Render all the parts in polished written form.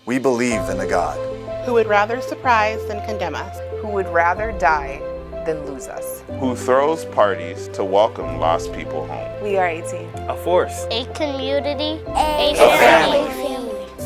We believe in a God who would rather surprise than condemn us, who would rather die than lose us, who throws parties to welcome lost people home. We are a team, a force, a community, a family.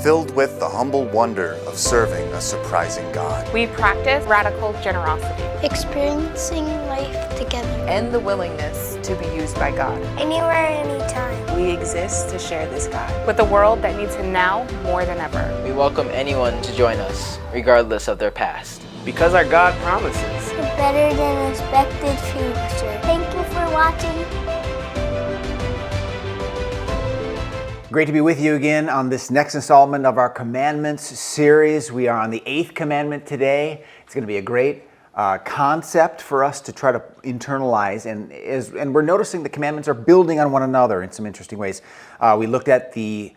Filled with the humble wonder of serving a surprising God. We practice radical generosity, experiencing life together, and the willingness to be used by God. Anywhere, anytime. We exist to share this God with a world that needs Him now more than ever. We welcome anyone to join us, regardless of their past. Because our God promises a better than expected future. Thank you for watching. Great to be with you again on this next installment of our Commandments series. We are on the 8th commandment today. It's going to be a great concept for us to try to internalize, and we're noticing the commandments are building on one another in some interesting ways. We looked at the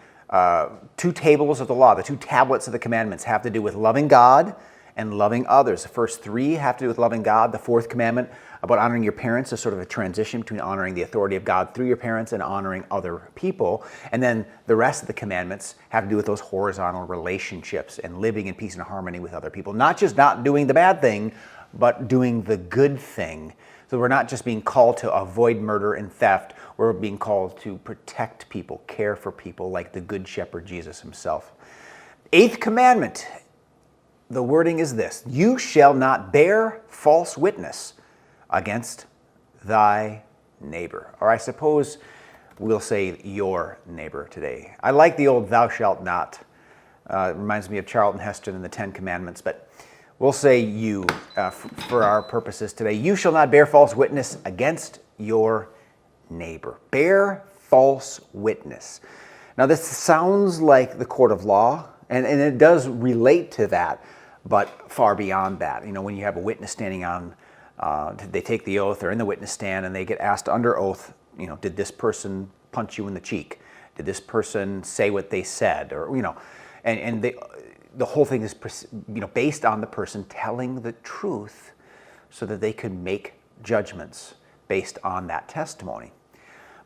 two tables of the law, the two tablets of the commandments have to do with loving God and loving others. The first three have to do with loving God. The fourth commandment about honoring your parents is sort of a transition between honoring the authority of God through your parents and honoring other people. And then the rest of the commandments have to do with those horizontal relationships and living in peace and harmony with other people. Not just not doing the bad thing, but doing the good thing. So we're not just being called to avoid murder and theft. We're being called to protect people, care for people like the Good Shepherd Jesus himself. 8th commandment. The wording is this: you shall not bear false witness against thy neighbor. Or I suppose we'll say your neighbor today. I like the old thou shalt not. It reminds me of Charlton Heston and the 10 Commandments, but we'll say you for our purposes today. You shall not bear false witness against your neighbor. Bear false witness. Now this sounds like the court of law, and it does relate to that, but far beyond that. You know, when you have a witness standing on, they take the oath, they're in the witness stand, and they get asked under oath, you know, did this person punch you in the cheek? Did this person say what they said? Or, you know, and the whole thing is, you know, based on the person telling the truth so that they could make judgments based on that testimony.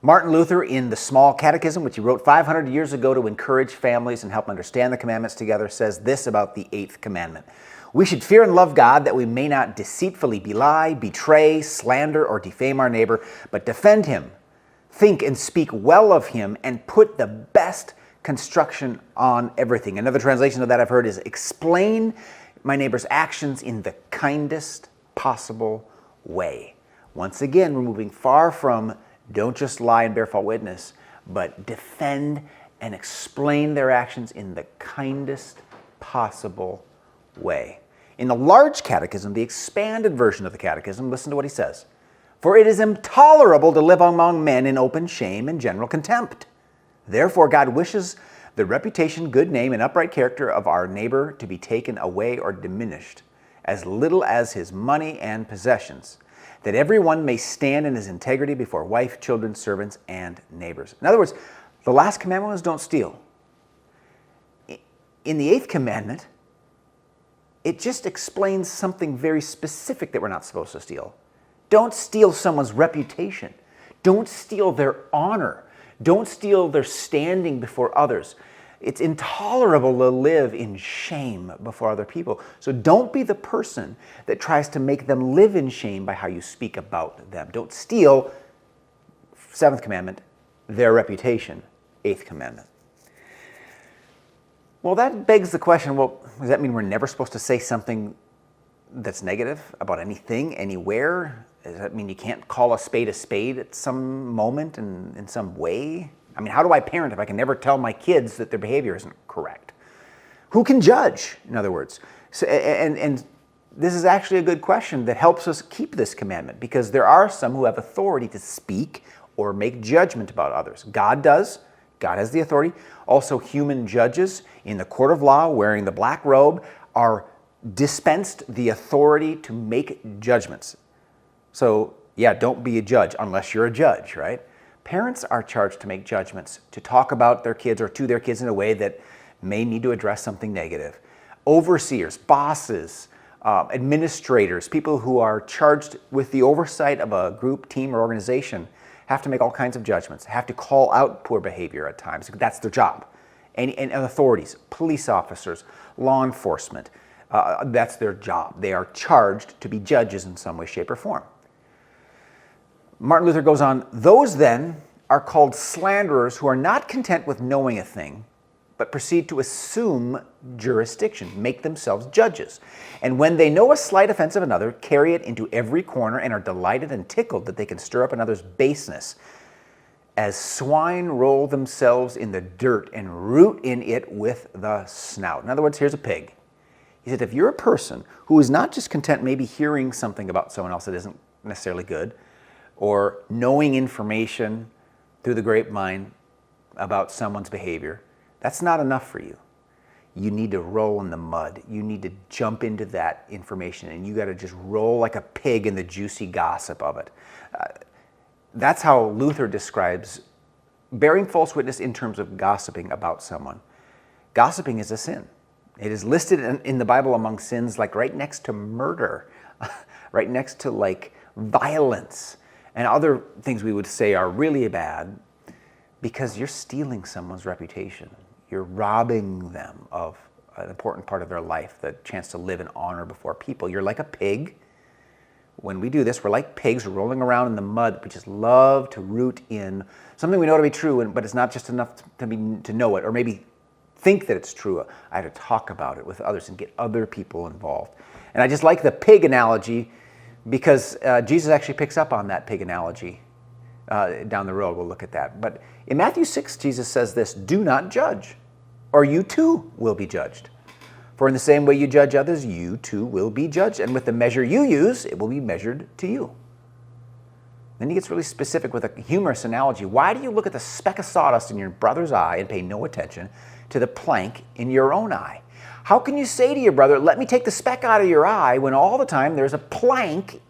Martin Luther, in the Small Catechism, which he wrote 500 years ago to encourage families and help understand the commandments together, says this about the 8th commandment: we should fear and love God, that we may not deceitfully belie, betray, slander, or defame our neighbor, but defend him, think and speak well of him, and put the best construction on everything. Another translation of that I've heard is explain my neighbor's actions in the kindest possible way. Once again, we're moving far from don't just lie and bear false witness, but defend and explain their actions in the kindest possible way. In the large catechism, the expanded version of the catechism, listen to what he says. For it is intolerable to live among men in open shame and general contempt. Therefore, God wishes the reputation, good name, and upright character of our neighbor to be taken away or diminished, as little as his money and possessions, that everyone may stand in his integrity before wife, children, servants, and neighbors. In other words, the last commandment was don't steal. In the 8th commandment, it just explains something very specific that we're not supposed to steal. Don't steal someone's reputation. Don't steal their honor. Don't steal their standing before others. It's intolerable to live in shame before other people. So don't be the person that tries to make them live in shame by how you speak about them. Don't steal, 7th commandment, their reputation, 8th commandment. Well, that begs the question, well, does that mean we're never supposed to say something that's negative about anything, anywhere? Does that mean you can't call a spade at some moment and in some way? I mean, how do I parent if I can never tell my kids that their behavior isn't correct? Who can judge, in other words? So, and this is actually a good question that helps us keep this commandment, because there are some who have authority to speak or make judgment about others. God does. God has the authority. Also, human judges in the court of law wearing the black robe are dispensed the authority to make judgments. So, yeah, don't be a judge unless you're a judge, right? Parents are charged to make judgments, to talk about their kids or to their kids in a way that may need to address something negative. Overseers, bosses, administrators, people who are charged with the oversight of a group, team, or organization have to make all kinds of judgments, have to call out poor behavior at times. That's their job. and authorities, police officers, law enforcement. That's their job. They are charged to be judges in some way, shape, or form. Martin Luther goes on, those then are called slanderers who are not content with knowing a thing, but proceed to assume jurisdiction, make themselves judges. And when they know a slight offense of another, carry it into every corner and are delighted and tickled that they can stir up another's baseness. As swine roll themselves in the dirt and root in it with the snout. In other words, here's a pig. He said, if you're a person who is not just content maybe hearing something about someone else that isn't necessarily good, or knowing information through the grapevine about someone's behavior, that's not enough for you. You need to roll in the mud. You need to jump into that information, and you got to just roll like a pig in the juicy gossip of it. That's how Luther describes bearing false witness in terms of gossiping about someone. Gossiping is a sin. It is listed in the Bible among sins, like right next to murder, right next to like violence, and other things we would say are really bad, because you're stealing someone's reputation. You're robbing them of an important part of their life, the chance to live in honor before people. You're like a pig. When we do this, we're like pigs rolling around in the mud. We just love to root in something we know to be true, but it's not just enough to know it, or maybe think that it's true. I have to talk about it with others and get other people involved. And I just like the pig analogy because Jesus actually picks up on that pig analogy down the road. We'll look at that. But in Matthew 6, Jesus says this, do not judge, or you too will be judged. For in the same way you judge others, you too will be judged. And with the measure you use, it will be measured to you. Then he gets really specific with a humorous analogy. Why do you look at the speck of sawdust in your brother's eye and pay no attention to the plank in your own eye? How can you say to your brother, let me take the speck out of your eye, when all the time there's a plank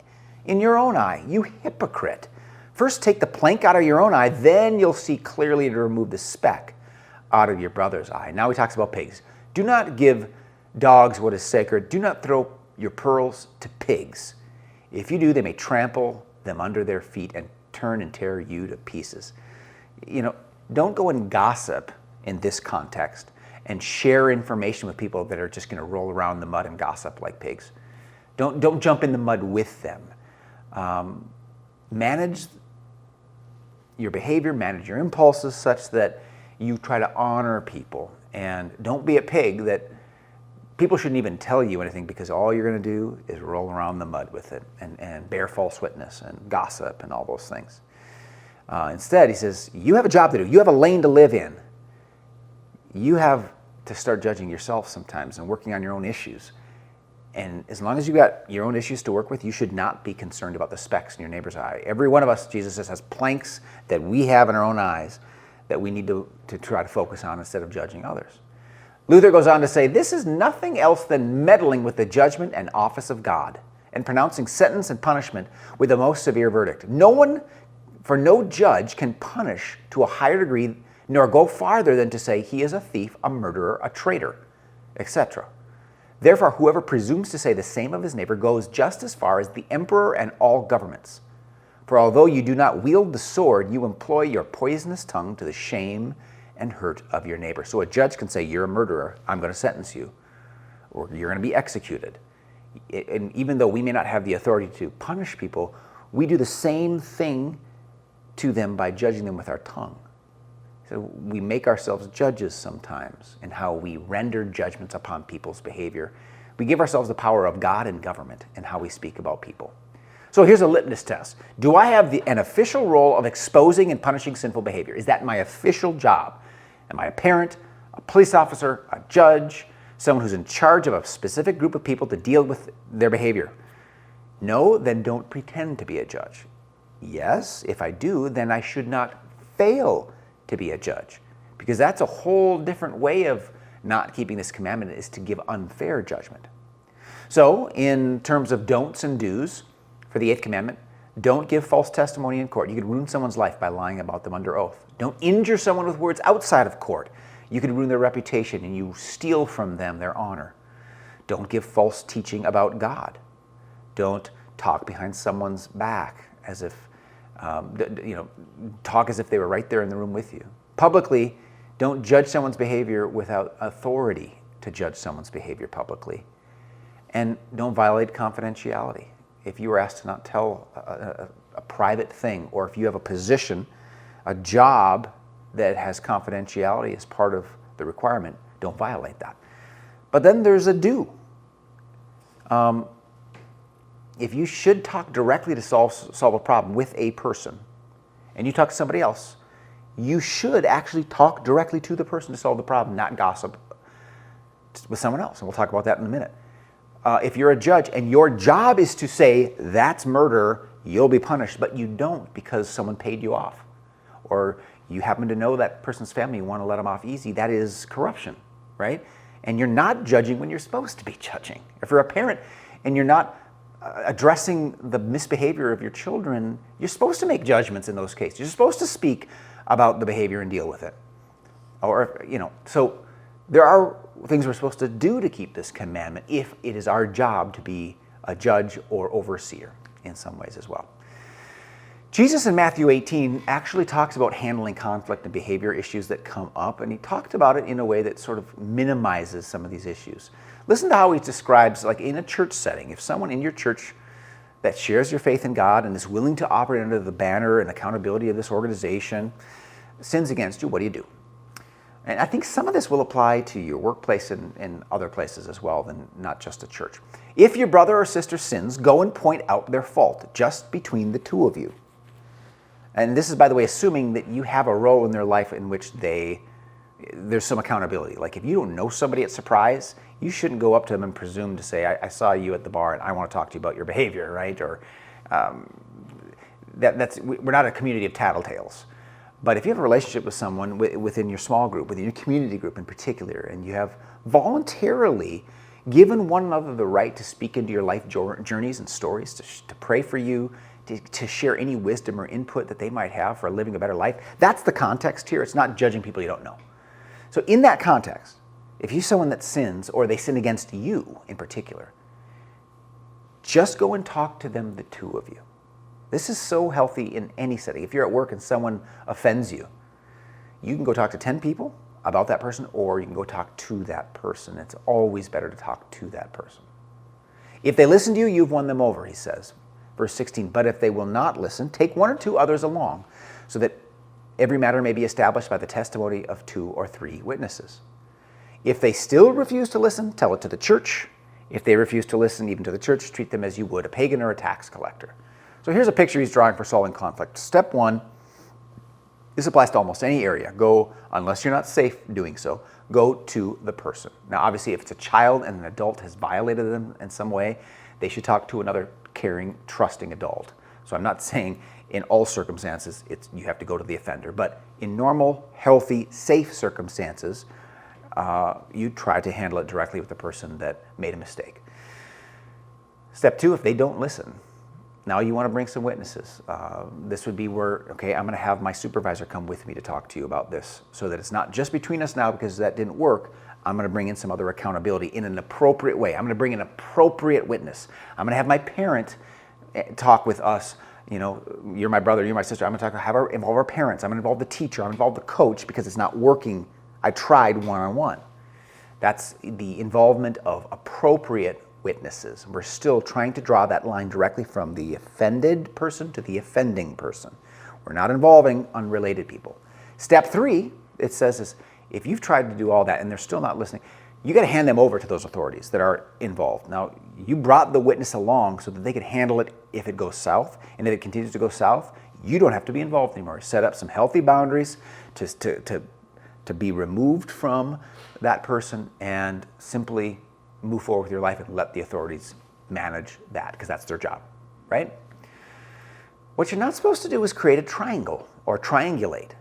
in your own eye? You hypocrite. First take the plank out of your own eye, then you'll see clearly to remove the speck out of your brother's eye. Now he talks about pigs. Do not give dogs what is sacred. Do not throw your pearls to pigs. If you do, they may trample them under their feet and turn and tear you to pieces. Don't go and gossip in this context and share information with people that are just going to roll around in the mud and gossip like pigs. Don't jump in the mud with them. Manage your behavior, manage your impulses such that you try to honor people, and don't be a pig that people shouldn't even tell you anything, because all you're going to do is roll around the mud with it and bear false witness and gossip and all those things. Instead, he says, you have a job to do. You have a lane to live in. You have to start judging yourself sometimes and working on your own issues. And as long as you got your own issues to work with, you should not be concerned about the specks in your neighbor's eye. Every one of us, Jesus says, has planks that we have in our own eyes that we need to try to focus on instead of judging others. Luther goes on to say, this is nothing else than meddling with the judgment and office of God and pronouncing sentence and punishment with the most severe verdict. For no judge can punish to a higher degree nor go farther than to say he is a thief, a murderer, a traitor, etc. Therefore, whoever presumes to say the same of his neighbor goes just as far as the emperor and all governments. For although you do not wield the sword, you employ your poisonous tongue to the shame and hurt of your neighbor. So a judge can say, you're a murderer, I'm going to sentence you, or you're going to be executed. And even though we may not have the authority to punish people, we do the same thing to them by judging them with our tongue. So we make ourselves judges sometimes in how we render judgments upon people's behavior. We give ourselves the power of God and government in how we speak about people. So here's a litmus test. Do I have an official role of exposing and punishing sinful behavior? Is that my official job? Am I a parent, a police officer, a judge, someone who's in charge of a specific group of people to deal with their behavior? No, then don't pretend to be a judge. Yes, if I do, then I should not fail to be a judge, because that's a whole different way of not keeping this commandment, is to give unfair judgment. So in terms of don'ts and do's for the 8th commandment, don't give false testimony in court. You could ruin someone's life by lying about them under oath. Don't injure someone with words outside of court. You could ruin their reputation and you steal from them their honor. Don't give false teaching about God. Don't talk behind someone's back as if, talk as if they were right there in the room with you. Publicly Don't judge someone's behavior without authority to judge someone's behavior publicly. And don't violate confidentiality. If you are asked to not tell a private thing, or if you have a position, a job that has confidentiality as part of the requirement, don't violate that. But then there's a do. If you should talk directly to solve a problem with a person, and you talk to somebody else, you should actually talk directly to the person to solve the problem, not gossip with someone else. And we'll talk about that in a minute. If you're a judge and your job is to say, that's murder, you'll be punished, but you don't because someone paid you off, or you happen to know that person's family, you want to let them off easy, that is corruption, right? And you're not judging when you're supposed to be judging. If you're a parent and you're not addressing the misbehavior of your children, you're supposed to make judgments in those cases. You're supposed to speak about the behavior and deal with it. Or, so there are things we're supposed to do to keep this commandment if it is our job to be a judge or overseer in some ways as well. Jesus in Matthew 18 actually talks about handling conflict and behavior issues that come up, and he talked about it in a way that sort of minimizes some of these issues. Listen to how he describes, like in a church setting, if someone in your church that shares your faith in God and is willing to operate under the banner and accountability of this organization sins against you, what do you do? And I think some of this will apply to your workplace and other places as well, than not just a church. If your brother or sister sins, go and point out their fault, just between the two of you. And this is, by the way, assuming that you have a role in their life in which there's some accountability. Like if you don't know somebody at surprise, you shouldn't go up to them and presume to say, I saw you at the bar and I want to talk to you about your behavior, right? Or we're not a community of tattletales. But if you have a relationship with someone within your small group, within your community group in particular, and you have voluntarily given one another the right to speak into your life journeys and stories, to pray for you, to share any wisdom or input that they might have for living a better life, that's the context here. It's not judging people you don't know. So in that context, if you're someone that sins, or they sin against you in particular, just go and talk to them, the two of you. This is so healthy in any setting. If you're at work and someone offends you, you can go talk to 10 people about that person, or you can go talk to that person. It's always better to talk to that person. If they listen to you, you've won them over, he says. Verse 16, but if they will not listen, take one or two others along, so that every matter may be established by the testimony of 2 or 3 witnesses. If they still refuse to listen, tell it to the church. If they refuse to listen even to the church, treat them as you would a pagan or a tax collector. So here's a picture he's drawing for solving conflict. Step 1, this applies to almost any area. Go, unless you're not safe doing so, go to the person. Now obviously if it's a child and an adult has violated them in some way, they should talk to another caring, trusting adult. So I'm not saying in all circumstances you have to go to the offender, but in normal, healthy, safe circumstances, you try to handle it directly with the person that made a mistake. Step 2, if they don't listen, now you want to bring some witnesses. This would be where, okay, I'm going to have my supervisor come with me to talk to you about this, so that it's not just between us now because that didn't work. I'm going to bring in some other accountability in an appropriate way. I'm going to bring an appropriate witness. I'm going to have my parent talk with us. You're my brother, you're my sister. I'm going to involve our parents. I'm going to involve the teacher. I'm going to involve the coach because it's not working. I tried one-on-one. That's the involvement of appropriate witnesses. We're still trying to draw that line directly from the offended person to the offending person. We're not involving unrelated people. Step 3, it says, is if you've tried to do all that and they're still not listening, you got to hand them over to those authorities that are involved. Now, you brought the witness along so that they could handle it if it goes south, and if it continues to go south, you don't have to be involved anymore. Set up some healthy boundaries to be removed from that person and simply move forward with your life and let the authorities manage that, because that's their job, right? What you're not supposed to do is create a triangle or triangulate.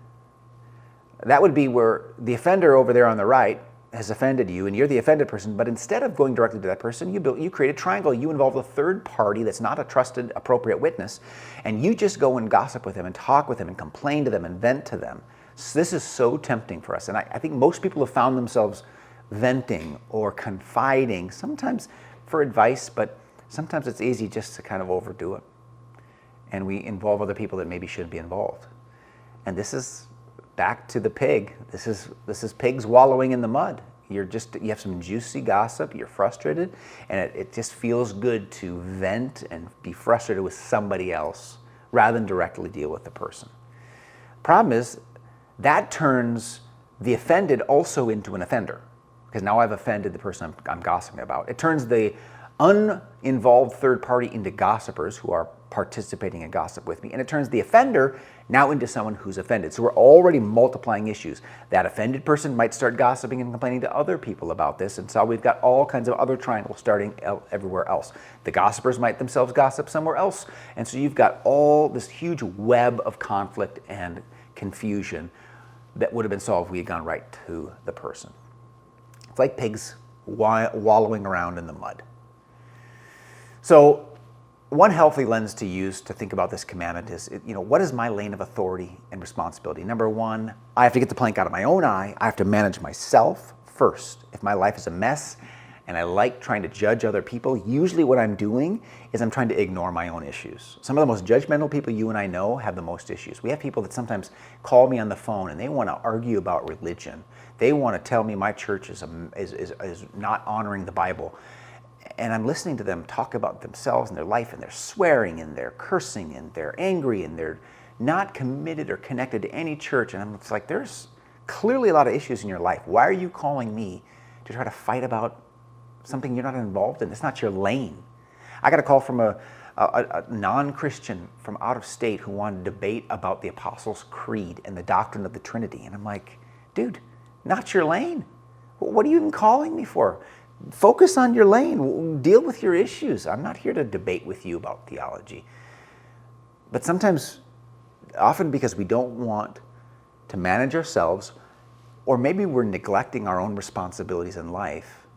That would be where the offender over there on the right has offended you and you're the offended person, but instead of going directly to that person, you create a triangle. You involve a third party that's not a trusted, appropriate witness, and you just go and gossip with them and talk with them and complain to them and vent to them. So this is so tempting for us, and I think most people have found themselves venting or confiding, sometimes for advice, but sometimes it's easy just to kind of overdo it. And we involve other people that maybe shouldn't be involved. And that's back to the pig. This is pigs wallowing in the mud. You have some juicy gossip, you're frustrated, and it just feels good to vent and be frustrated with somebody else rather than directly deal with the person. Problem is, that turns the offended also into an offender, because now I've offended the person I'm gossiping about. It turns the uninvolved third party into gossipers who are participating in gossip with me, and it turns the offender now into someone who's offended. So we're already multiplying issues. That offended person might start gossiping and complaining to other people about this, and so we've got all kinds of other triangles starting everywhere else. The gossipers might themselves gossip somewhere else, and so you've got all this huge web of conflict and confusion that would have been solved if we had gone right to the person. It's like pigs wallowing around in the mud. So one healthy lens to use to think about this commandment is, what is my lane of authority and responsibility? Number one, I have to get the plank out of my own eye. I have to manage myself first. If my life is a mess and I like trying to judge other people, usually what I'm doing is I'm trying to ignore my own issues. Some of the most judgmental people you and I know have the most issues. We have people that sometimes call me on the phone and they want to argue about religion. They want to tell me my church is not honoring the Bible. And I'm listening to them talk about themselves and their life, and they're swearing and they're cursing and they're angry and they're not committed or connected to any church. And it's like, there's clearly a lot of issues in your life. Why are you calling me to try to fight about something you're not involved in? It's not your lane. I got a call from a non-Christian from out of state who wanted to debate about the Apostles' Creed and the doctrine of the Trinity. And I'm like, dude, not your lane. What are you even calling me for? Focus on your lane. Deal with your issues. I'm not here to debate with you about theology. But sometimes, often because we don't want to manage ourselves, or maybe we're neglecting our own responsibilities in life,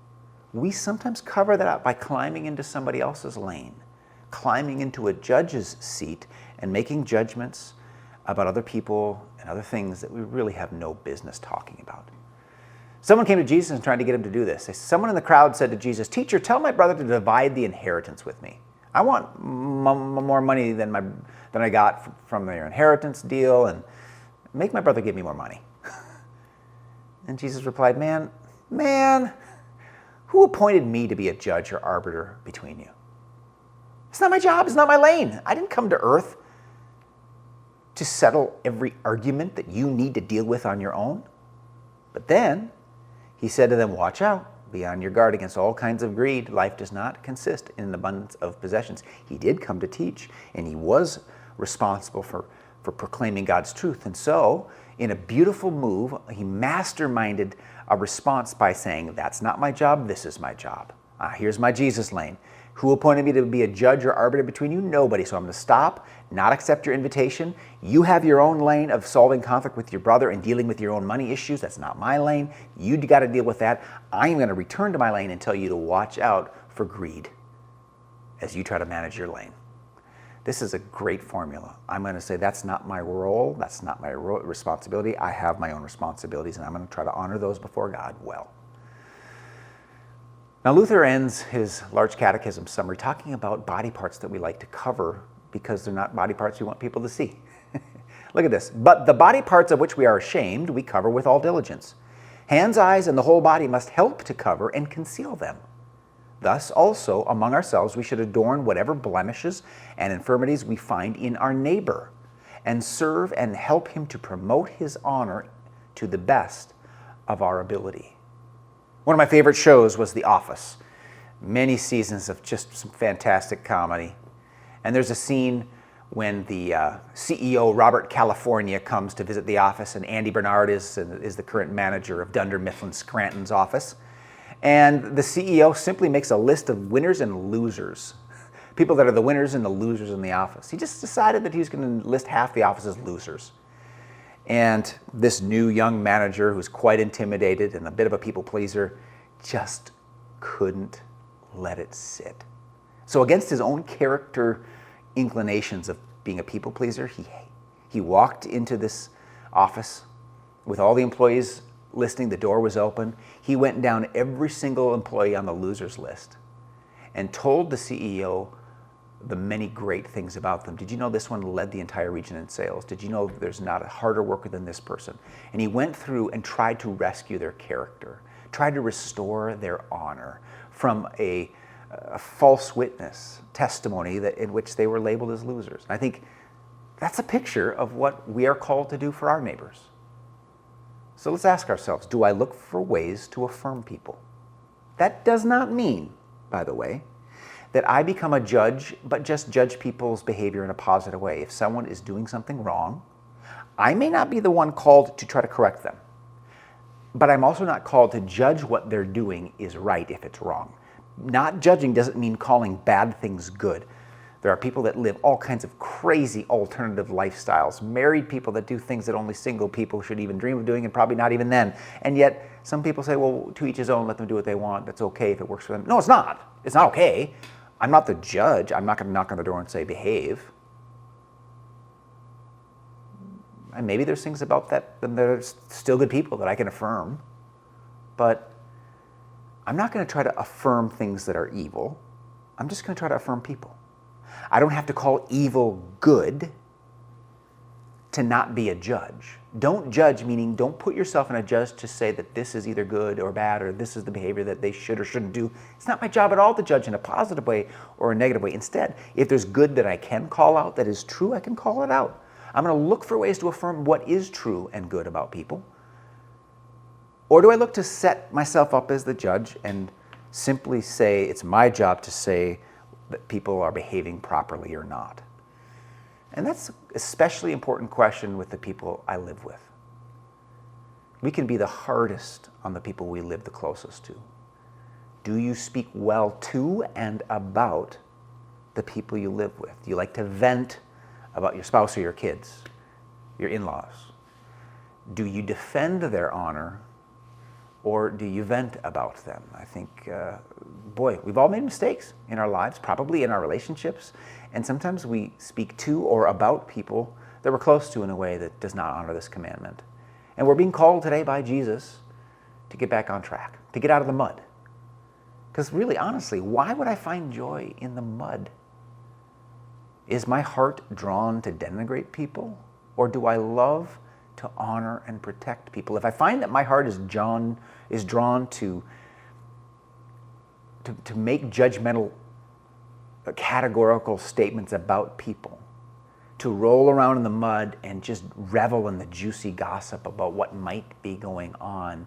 we sometimes cover that up by climbing into somebody else's lane, climbing into a judge's seat and making judgments about other people and other things that we really have no business talking about. Someone came to Jesus and tried to get him to do this. Someone in the crowd said to Jesus, "Teacher, tell my brother to divide the inheritance with me. I want more money than I got from their inheritance deal, and make my brother give me more money." And Jesus replied, Man, who appointed me to be a judge or arbiter between you? It's not my job. It's not my lane. I didn't come to earth to settle every argument that you need to deal with on your own. But then he said to them, "Watch out, be on your guard against all kinds of greed. Life does not consist in an abundance of possessions." He did come to teach, and he was responsible for proclaiming God's truth. And so, in a beautiful move, he masterminded a response by saying, "That's not my job, this is my job. Here's my Jesus lane. Who appointed me to be a judge or arbiter between you? Nobody. So I'm going to stop, not accept your invitation. You have your own lane of solving conflict with your brother and dealing with your own money issues. That's not my lane. You got to deal with that. I'm going to return to my lane and tell you to watch out for greed as you try to manage your lane." This is a great formula. I'm going to say that's not my role. That's not my responsibility. I have my own responsibilities, and I'm going to try to honor those before God well. Now, Luther ends his large catechism summary talking about body parts that we like to cover because they're not body parts we want people to see. Look at this. "But the body parts of which we are ashamed, we cover with all diligence. Hands, eyes, and the whole body must help to cover and conceal them. Thus also, among ourselves, we should adorn whatever blemishes and infirmities we find in our neighbor, and serve and help him to promote his honor to the best of our ability." One of my favorite shows was The Office. Many seasons of just some fantastic comedy. And there's a scene when the CEO, Robert California, comes to visit the office, and Andy Bernard is the current manager of Dunder Mifflin Scranton's office. And the CEO simply makes a list of winners and losers, people that are the winners and the losers in the office. He just decided that he was going to list half the office as losers. And this new young manager, who's quite intimidated and a bit of a people pleaser, just couldn't let it sit. So against his own character inclinations of being a people pleaser, he walked into this office with all the employees listening. The door was open. He went down every single employee on the losers list and told the CEO the many great things about them. Did you know this one led the entire region in sales? Did you know there's not a harder worker than this person? And he went through and tried to rescue their character, tried to restore their honor from a false witness testimony in which they were labeled as losers. And I think that's a picture of what we are called to do for our neighbors. So let's ask ourselves, do I look for ways to affirm people? That does not mean, by the way, that I become a judge, but just judge people's behavior in a positive way. If someone is doing something wrong, I may not be the one called to try to correct them, but I'm also not called to judge what they're doing is right if it's wrong. Not judging doesn't mean calling bad things good. There are people that live all kinds of crazy alternative lifestyles, married people that do things that only single people should even dream of doing, and probably not even then. And yet, some people say, well, to each his own, let them do what they want. That's okay if it works for them. No, it's not. It's not okay. I'm not the judge. I'm not going to knock on the door and say, behave. And maybe there's things about that, and there's still good people that I can affirm. But I'm not going to try to affirm things that are evil. I'm just going to try to affirm people. I don't have to call evil good to not be a judge. Don't judge, meaning don't put yourself in a judge to say that this is either good or bad, or this is the behavior that they should or shouldn't do. It's not my job at all to judge in a positive way or a negative way. Instead, if there's good that I can call out that is true, I can call it out. I'm going to look for ways to affirm what is true and good about people. Or do I look to set myself up as the judge and simply say it's my job to say that people are behaving properly or not? And that's an especially important question with the people I live with. We can be the hardest on the people we live the closest to. Do you speak well to and about the people you live with? Do you like to vent about your spouse or your kids, your in-laws? Do you defend their honor, or do you vent about them? I think, we've all made mistakes in our lives, probably in our relationships, and sometimes we speak to or about people that we're close to in a way that does not honor this commandment. And we're being called today by Jesus to get back on track, to get out of the mud. Because really, honestly, why would I find joy in the mud? Is my heart drawn to denigrate people, or do I love to honor and protect people? If I find that my heart is drawn to make judgmental, categorical statements about people, to roll around in the mud and just revel in the juicy gossip about what might be going on,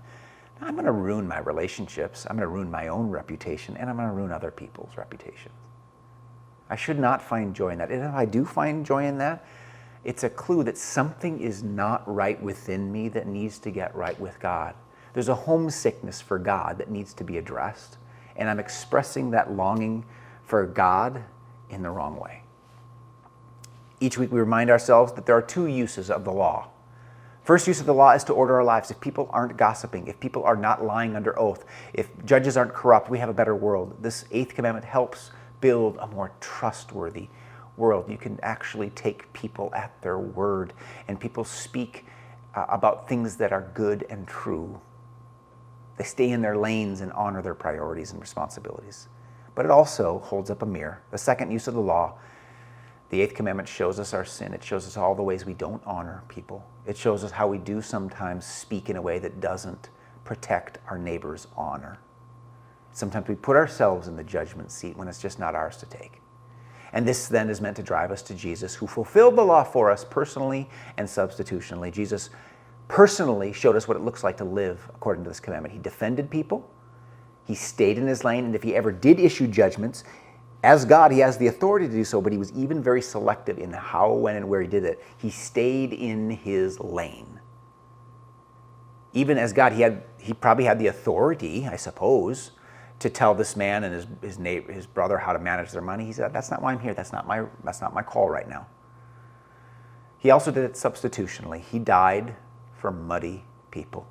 I'm going to ruin my relationships, I'm going to ruin my own reputation, and I'm going to ruin other people's reputations. I should not find joy in that. And if I do find joy in that, it's a clue that something is not right within me that needs to get right with God. There's a homesickness for God that needs to be addressed, and I'm expressing that longing for God in the wrong way. Each week we remind ourselves that there are two uses of the law. First use of the law is to order our lives. If people aren't gossiping, if people are not lying under oath, if judges aren't corrupt, we have a better world. This eighth commandment helps build a more trustworthy world. You can actually take people at their word, and people speak about things that are good and true. They stay in their lanes and honor their priorities and responsibilities. But it also holds up a mirror. The second use of the law, the eighth commandment, shows us our sin. It shows us all the ways we don't honor people. It shows us how we do sometimes speak in a way that doesn't protect our neighbor's honor. Sometimes we put ourselves in the judgment seat when it's just not ours to take. And this then is meant to drive us to Jesus, who fulfilled the law for us personally and substitutionally. Jesus personally showed us what it looks like to live according to this commandment. He defended people. He stayed in his lane. And if he ever did issue judgments, as God, he has the authority to do so, but he was even very selective in how, when, and where he did it. He stayed in his lane. Even as God, he probably had the authority, I suppose, to tell this man and his brother how to manage their money. He said, that's not why I'm here. That's not my call right now. He also did it substitutionally. He died for muddy people,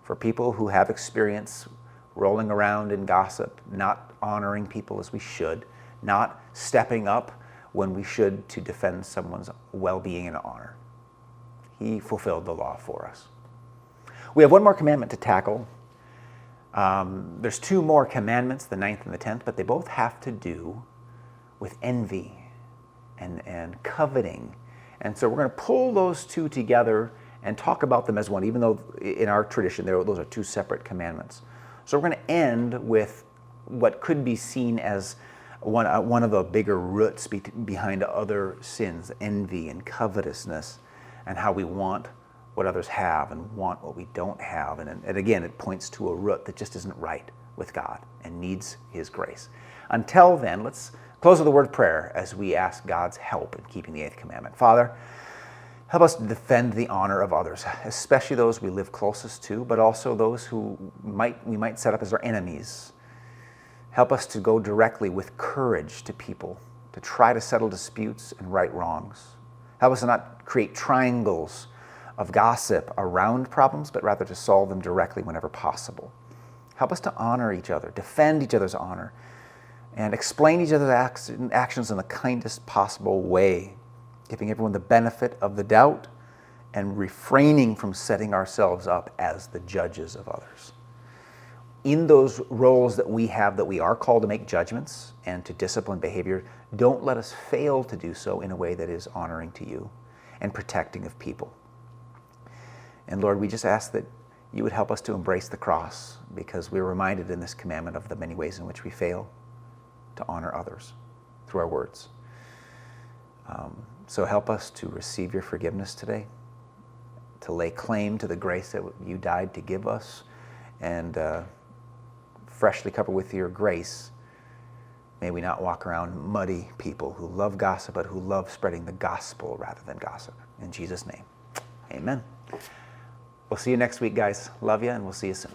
for people who have experience rolling around in gossip, not honoring people as we should, not stepping up when we should to defend someone's well-being and honor. He fulfilled the law for us. We have one more commandment to tackle. There's two more commandments, the 9th and the 10th, but they both have to do with envy and coveting. And so we're going to pull those two together and talk about them as one, even though in our tradition those are two separate commandments. So we're going to end with what could be seen as one of the bigger roots behind other sins, envy and covetousness, and how we want what others have and want what we don't have. And again, it points to a root that just isn't right with God and needs His grace. Until then, let's close with a word of prayer as we ask God's help in keeping the 8th commandment. Father, help us to defend the honor of others, especially those we live closest to, but also those who we might set up as our enemies. Help us to go directly with courage to people, to try to settle disputes and right wrongs. Help us to not create triangles of gossip around problems, but rather to solve them directly whenever possible. Help us to honor each other, defend each other's honor, and explain each other's actions in the kindest possible way, giving everyone the benefit of the doubt and refraining from setting ourselves up as the judges of others. In those roles that we have, that we are called to make judgments and to discipline behavior, don't let us fail to do so in a way that is honoring to you and protecting of people. And Lord, we just ask that you would help us to embrace the cross, because we're reminded in this commandment of the many ways in which we fail to honor others through our words. So help us to receive your forgiveness today, to lay claim to the grace that you died to give us, and freshly covered with your grace, may we not walk around muddy people who love gossip, but who love spreading the gospel rather than gossip. In Jesus' name, amen. We'll see you next week, guys. Love you, and we'll see you soon.